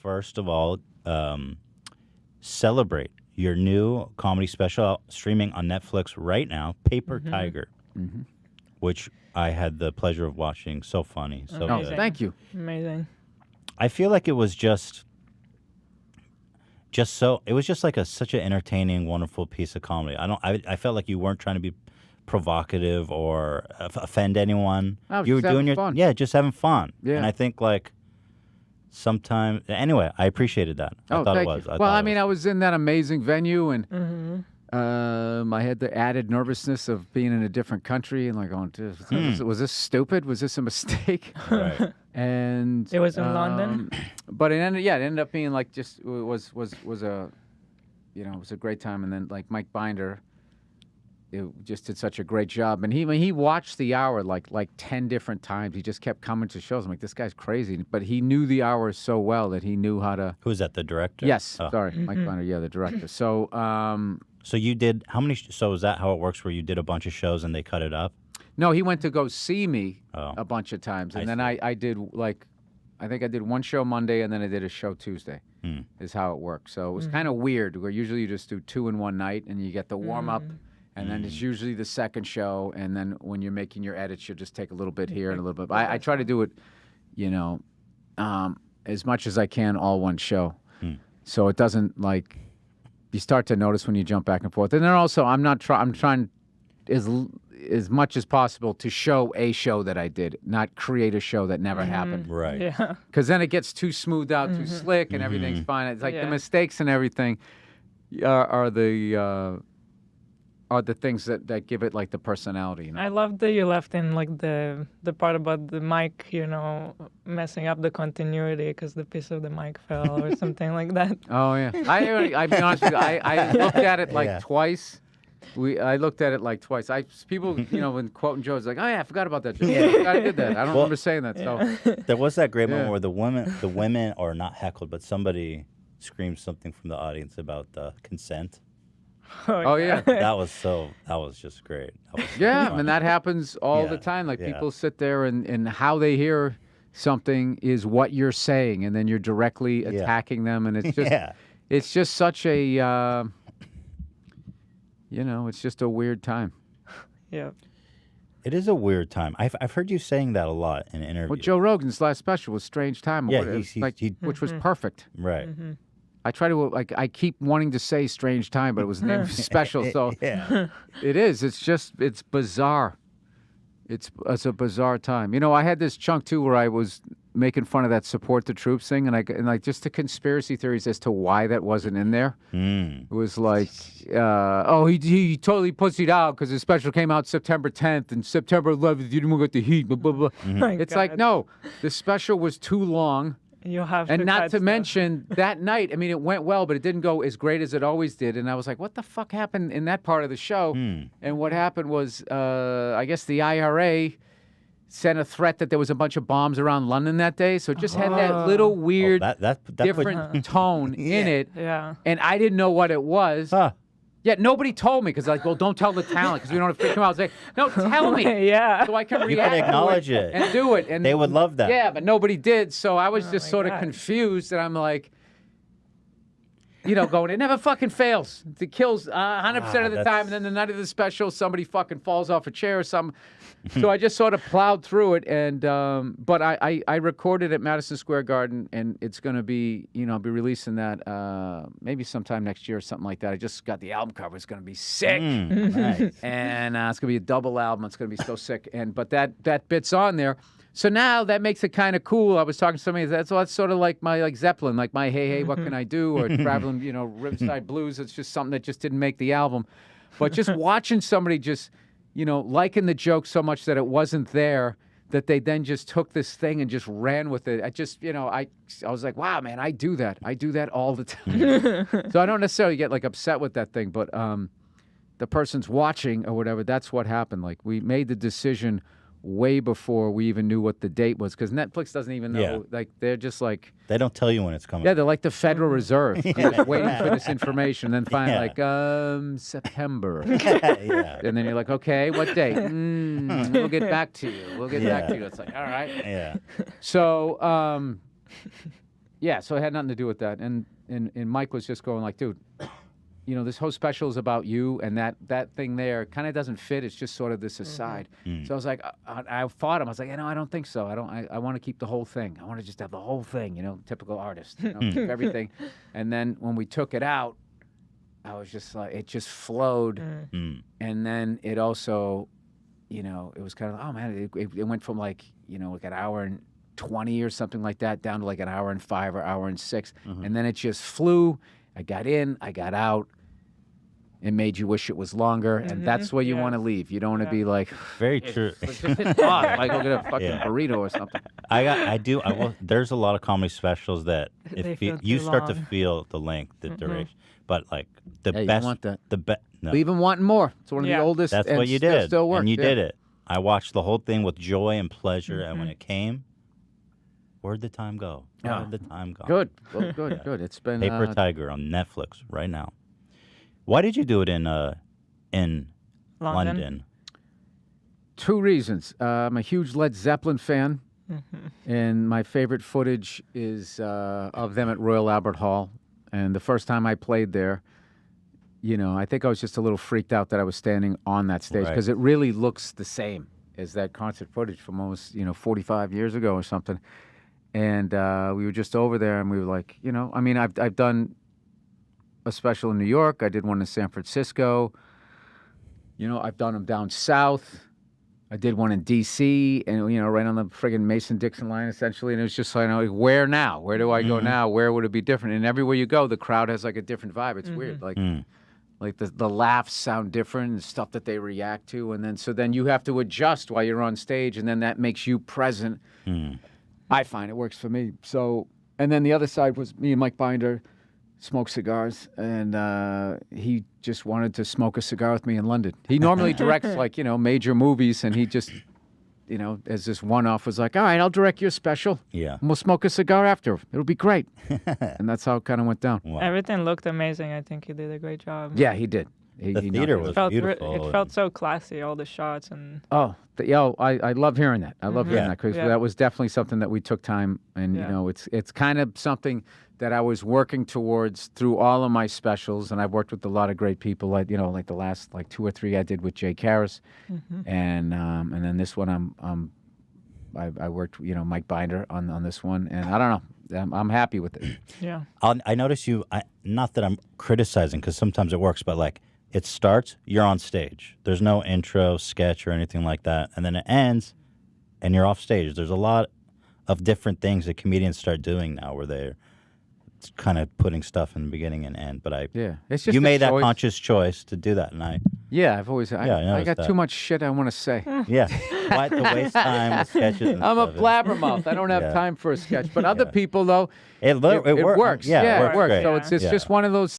First of all, celebrate your new comedy special streaming on Netflix right now, Paper Tiger, which I had the pleasure of watching. So funny, so Oh, good. thank you. Amazing. I feel like it was just so. It was just like such an entertaining, wonderful piece of comedy. I felt like you weren't trying to be provocative or offend anyone. I was You were just having doing your fun. yeah, just having fun. Yeah. And I think like sometimes anyway, I appreciated that. I thought thank it was. you. I was in that amazing venue, and Mm-hmm. I had the added nervousness of being in a different country and like going, was this stupid? Was this a mistake? Right. And It was in London? but it ended up being like just it was a, it was a great time. And then like Mike Binder, it just did such a great job. And he watched the hour like 10 different times. He just kept coming to shows. I'm like, this guy's crazy. But he knew the hour so well that he knew how to. Who's that? The director? Yes, Oh. sorry, Mike Binder. Yeah, the director. So. So you did how many? So is that how it works? Where you did a bunch of shows and they cut it up? No, he went to go see me Oh. a bunch of times, and I then see. I did I think I did one show Monday, and then I did a show Tuesday. Hmm. Is how it worked. So it was kind of weird. Where usually you just do 2 in one night, and you get the warm up, and then it's usually the second show, and then when you're making your edits, you just take a little bit here and a little bit. I try to do it, as much as I can all one show, so it doesn't like. You start to notice when you jump back and forth, and then also I'm trying as much as possible to show a show that I did, not create a show that never happened. Right. Yeah. Because then it gets too smoothed out, too slick, and everything's fine. It's like the Yeah. mistakes and everything are the things that give it like the personality. I love that you left in like the part about the mic, messing up the continuity because the piece of the mic fell or something like that. Oh yeah, I be honest with you, I looked at it like Yeah. twice. I looked at it like twice. People, when quoting Joe's like, oh yeah, I forgot about that. Joke. Yeah. I did that. I don't remember saying that. So There was that great moment Yeah. where the women are not heckled, but somebody screamed something from the audience about consent. oh yeah. That was just great. That was so Yeah, fun. and that happens all Yeah, the time. Like yeah. people sit there and how they hear something is what you're saying, and then you're directly attacking them, and it's just Yeah. it's just such a it's just a weird time. Yeah. It is a weird time. I've heard you saying that a lot in interviews. Well, Joe Rogan's last special was "Strange Time," Yeah, which was perfect. Right. I try to I keep wanting to say "Strange Time," but it was the name of the special, so Yeah. it is. It's bizarre. It's a bizarre time. I had this chunk too where I was making fun of that support the troops thing, and like just the conspiracy theories as to why that wasn't in there. It was like, he totally pussied out because his special came out September 10th and September 11th you didn't get the heat. Blah blah blah. My It's like God. no, the special was too long. You have And to not cut to stuff. mention that night, I mean, it went well, but it didn't go as great as it always did. And I was like, what the fuck happened in that part of the show? And what happened was, I guess the IRA sent a threat that there was a bunch of bombs around London that day. So it just had that little weird, that different tone in it. Yeah. And I didn't know what it was. Huh. Yet nobody told me because like, well, don't tell the talent because we don't have to freak them out. I was like, no, tell me. Yeah. So I can You react can to acknowledge it. and do it. And They would love that. Yeah, but nobody did. So I was just my sort of God. confused, and I'm like, going, it never fucking fails. It kills 100% of the that's- time, and then the night of the special, somebody fucking falls off a chair or something. So I just sort of plowed through it, and but I recorded at Madison Square Garden, and it's going to be, I'll be releasing that maybe sometime next year or something like that. I just got the album cover. It's going to be sick. Nice. And it's gonna be a double album. It's gonna be so sick. But that bit's on there. So now that makes it kind of cool. I was talking to somebody. That's sort of like my Zeppelin, like my Hey What Can I Do, or Traveling, Riverside Blues. It's just something that just didn't make the album. But just watching somebody just, liking the joke so much that it wasn't there, that they then just took this thing and just ran with it. I just, I was like, wow, man, I do that. I do that all the time. So I don't necessarily get like upset with that thing, but the person's watching or whatever, that's what happened. Like we made the decision way before we even knew what the date was because Netflix doesn't even know. Yeah. Like they're just like, They don't tell you when it's coming. yeah, they're like the Federal Reserve, just waiting for this information. Then finally, like, September. Yeah. And then you're like, okay, what date? We'll get back to you. We'll get back to you. It's like, all right. Yeah. So, Yeah, so it had nothing to do with that. And Mike was just going like, dude, this whole special is about you, and that thing there kind of doesn't fit. It's just sort of this aside. So I was like, I fought him. I was like, I don't think so. I want to keep the whole thing. I want to just have the whole thing, typical artist, keep everything. And then when we took it out, I was just like, it just flowed. And then it also, it was kind of, oh man, it went from like an hour and 20 or something like that down to like an hour and 5 or hour and 6. And then it just flew. I got in, I got out. It made you wish it was longer, and that's where you want to leave. You don't want to be like, Very true. let's just hit pause. I go get a fucking burrito or something. There's a lot of comedy specials that They feel you too start to long. feel the length, the duration. But like the Yeah, you best, want that. the best. No, We even wanting more. It's one of the Yeah. oldest. that's and what you still- did, Still works. and you yeah. did it. I watched the whole thing with joy and pleasure, and when it came, where'd the time go? Yeah. Where'd the time go? Good. Well, good. Good. It's been. Paper Tiger on Netflix right now. Why did you do it in London? Two reasons. I'm a huge Led Zeppelin fan, and my favorite footage is of them at Royal Albert Hall. And the first time I played there, I think I was just a little freaked out that I was standing on that stage Right. because it really looks the same as that concert footage from almost 45 years ago or something. And we were just over there, and we were like, I've done a special in New York. I did one in San Francisco. I've done them down south. I did one in D.C. and right on the friggin' Mason-Dixon line, essentially. And it was just like, where now? Where do I go now? Where would it be different? And everywhere you go, the crowd has like a different vibe. It's weird, like the laughs sound different and stuff that they react to, and then you have to adjust while you're on stage, and then that makes you present. I find it works for me. So, and then the other side was me and Mike Binder smoke cigars, and he just wanted to smoke a cigar with me in London. He normally directs major movies, and he just as this one-off was like, all right, I'll direct your special. Yeah. And we'll smoke a cigar after. It'll be great. And that's how it kind of went down. Wow. Everything looked amazing. I think he did a great job. Yeah, he did. He The knocked theater it was It felt, beautiful. it felt so classy, all the shots and Oh, I love hearing that. I love hearing Yeah. that because Yeah. that was definitely something that we took time, and Yeah. it's kind of something that I was working towards through all of my specials, and I've worked with a lot of great people, like the last 2 or 3 I did with Jay Karras, and then this one I worked Mike Binder on this one, and I don't know, I'm happy with it. yeah. I notice you. Not that I'm criticizing, because sometimes it works, but like it starts, you're on stage. There's no intro, sketch, or anything like that, and then it ends, and you're off stage. There's a lot of different things that comedians start doing now, where they're kind of putting stuff in the beginning and end. But It's just you a made that choice. conscious choice to do that, and I've always I I noticed got that. too much shit I want to say. yeah, why to waste time with sketches? And I'm a stuff? blabbermouth. I don't have Yeah. time for a sketch. But other people, though, It works. Yeah, it works. great. So it's just one of those